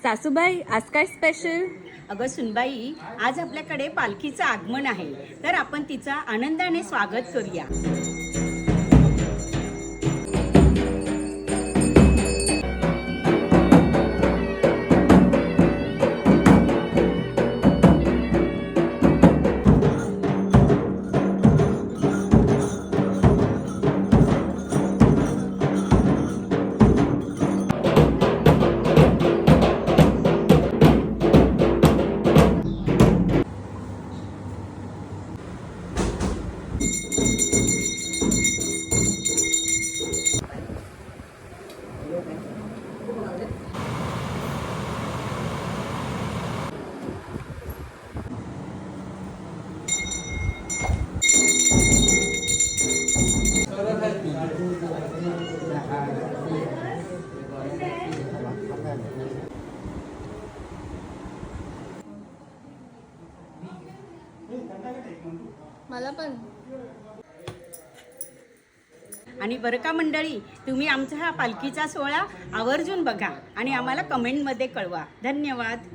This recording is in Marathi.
सासूबाई, आज काय स्पेशल? अगं सुनबाई, आज आपल्याकडे पालखीचं आगमन आहे, तर आपण तिचा आनंदाने स्वागत करूया. मला पण. आणि बरं का मंडळी, तुम्ही आमचा हा पालखीचा सोहळा आवर्जून बघा आणि आम्हाला कमेंटमध्ये कळवा. धन्यवाद.